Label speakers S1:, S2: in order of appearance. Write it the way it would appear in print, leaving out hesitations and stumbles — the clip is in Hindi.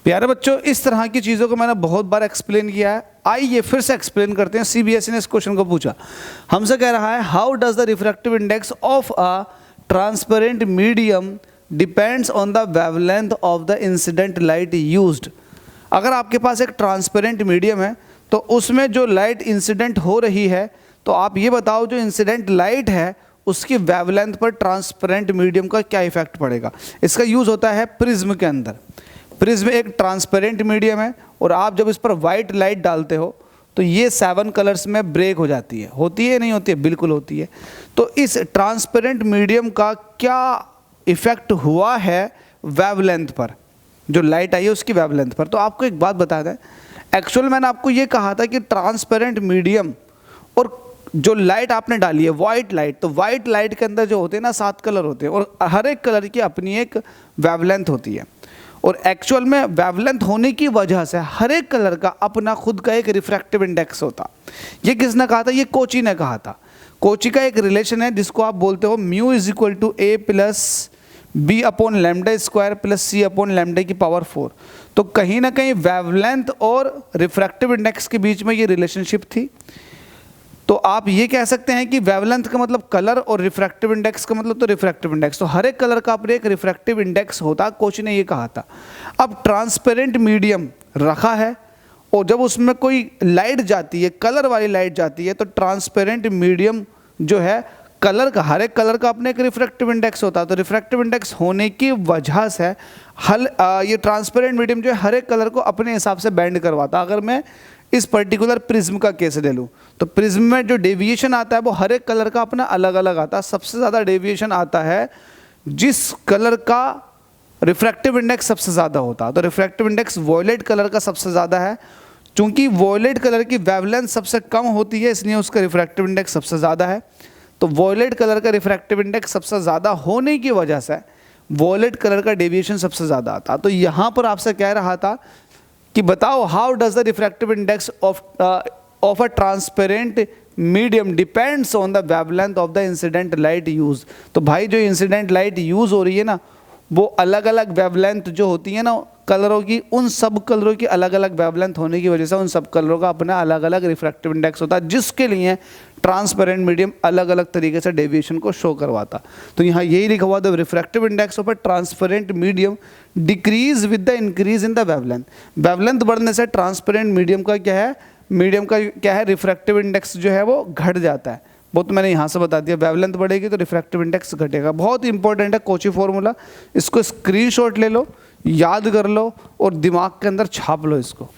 S1: प्यारे बच्चों, इस तरह की चीज़ों को मैंने बहुत बार एक्सप्लेन किया है। आइए फिर से एक्सप्लेन करते हैं। सीबीएसई ने इस क्वेश्चन को पूछा, हमसे कह रहा है how does the refractive index of a transparent medium depends on the wavelength of the incident light used. अगर आपके पास एक ट्रांसपेरेंट मीडियम है तो उसमें जो लाइट इंसिडेंट हो रही है, तो आप ये बताओ जो इंसिडेंट लाइट है उसकी वेवलेंथ पर ट्रांसपेरेंट मीडियम का क्या इफेक्ट पड़ेगा। इसका यूज़ होता है प्रिज्म के अंदर। प्रिज्म एक ट्रांसपेरेंट मीडियम है और आप जब इस पर वाइट लाइट डालते हो तो ये 7 कलर्स में ब्रेक हो जाती है। होती है नहीं होती है? बिल्कुल होती है। तो इस ट्रांसपेरेंट मीडियम का क्या इफेक्ट हुआ है वेवलेंथ पर, जो लाइट आई है उसकी वेवलेंथ पर। तो आपको एक बात बता दें, एक्चुअल मैंने आपको ये कहा था कि ट्रांसपेरेंट मीडियम और जो लाइट आपने डाली है वाइट लाइट, तो वाइट लाइट के अंदर जो होते हैं ना 7 कलर होते हैं और हर एक कलर की अपनी एक वेवलेंथ होती है। और एक्चुअल में वेवलेंथ होने की वजह से हर एक कलर का अपना खुद का एक रिफ्रैक्टिव इंडेक्स होता। ये किसने कहा था? ये कोची ने कहा था। कोची का एक रिलेशन है जिसको आप बोलते हो mu is equal to A plus B upon lambda square plus C upon lambda की पावर 4। तो कहीं ना कहीं वेवलेंथ और रिफ्रैक्टिव इंडेक्स के बीच में ये रिलेशनशिप थी। तो आप ये कह सकते हैं कि वेवलेंथ का मतलब कलर और रिफ्रैक्टिव इंडेक्स का मतलब तो रिफ्रैक्टिव इंडेक्स। तो हर एक कलर का अपने एक रिफ्रैक्टिव इंडेक्स होता, कोच ने ये कहा था। अब ट्रांसपेरेंट मीडियम रखा है और जब उसमें कोई लाइट जाती है, कलर वाली लाइट जाती है, तो ट्रांसपेरेंट मीडियम जो है कलर का, हर एक कलर का अपने एक रिफ्रैक्टिव इंडेक्स होता है। तो रिफ्रैक्टिव इंडेक्स होने की वजह से ये ट्रांसपेरेंट मीडियम जो है हर एक कलर को अपने हिसाब से बैंड करवाता। अगर मैं इस पर्टिकुलर प्रिज्म का केस ले लूँ तो प्रिज्म में जो डेविएशन आता है वो हर एक कलर का अपना अलग अलग आता है। सबसे ज़्यादा डेविएशन आता है जिस कलर का रिफ्रैक्टिव इंडेक्स सबसे ज़्यादा होता है। तो रिफ्रैक्टिव इंडेक्स वॉयलेट कलर का सबसे ज़्यादा है। चूँकि वॉयलेट कलर की वेवलेंथ सबसे कम होती है इसलिए उसका रिफ्रैक्टिव इंडेक्स सबसे ज़्यादा है। तो वॉयलेट कलर का रिफ्रैक्टिव इंडेक्स सबसे ज़्यादा होने की वजह से वॉयलेट कलर का डेविएशन सबसे ज़्यादा आता। तो यहाँ पर आपसे कह रहा था कि बताओ how does the refractive index of a transparent medium depends on the wavelength of the incident light use. तो भाई जो इंसिडेंट लाइट यूज हो रही है ना, वो अलग अलग वेवलेंथ जो होती है ना कलरों की, उन सब कलरों की अलग अलग वेवलेंथ होने की वजह से उन सब कलरों का अपना अलग अलग रिफ्रैक्टिव इंडेक्स होता है, जिसके लिए ट्रांसपेरेंट मीडियम अलग अलग तरीके से डेविएशन को शो करवाता। तो यहाँ यही लिखा हुआ the refractive index of a transparent medium decrease with the increase in the wavelength. Wavelength बढ़ने से ट्रांसपेरेंट मीडियम का क्या है, रिफ्रैक्टिव इंडेक्स जो है वो घट जाता है। वो तो मैंने यहाँ से बता दिया, वेवलेंथ बढ़ेगी तो रिफ्रैक्टिव इंडेक्स घटेगा। बहुत इंपॉर्टेंट है कोची फॉर्मूला, इसको स्क्रीनशॉट ले लो, याद कर लो और दिमाग के अंदर छाप लो इसको।